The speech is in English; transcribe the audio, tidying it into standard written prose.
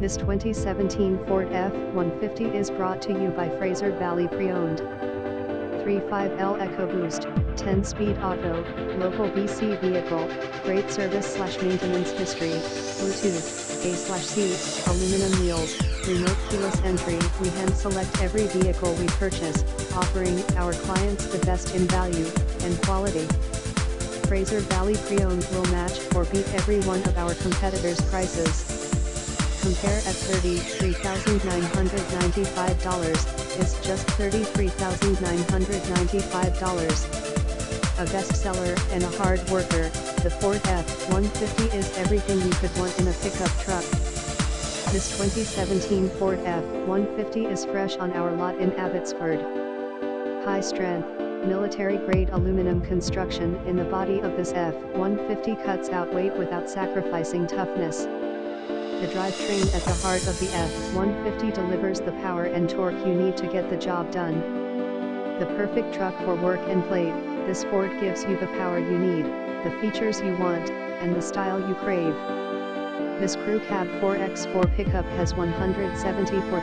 This 2017 Ford F-150 is brought to you by Fraser Valley Pre-Owned. 3.5L EcoBoost, 10-speed auto, local BC vehicle, great service/maintenance history, Bluetooth, A/C, aluminum wheels, remote keyless entry. We hand select every vehicle we purchase, offering our clients the best in value and quality. Fraser Valley Pre-Owned will match or beat every one of our competitors' prices. Compare at $33,995 is just $33,995. A bestseller and a hard worker, the Ford F-150 is everything you could want in a pickup truck. This 2017 Ford F-150 is fresh on our lot in Abbotsford. High-strength, military-grade aluminum construction in the body of this F-150 cuts out weight without sacrificing toughness. The drivetrain at the heart of the F-150 delivers the power and torque you need to get the job done. The perfect truck for work and play, this Ford gives you the power you need, the features you want, and the style you crave. This Crew Cab 4x4 pickup has 174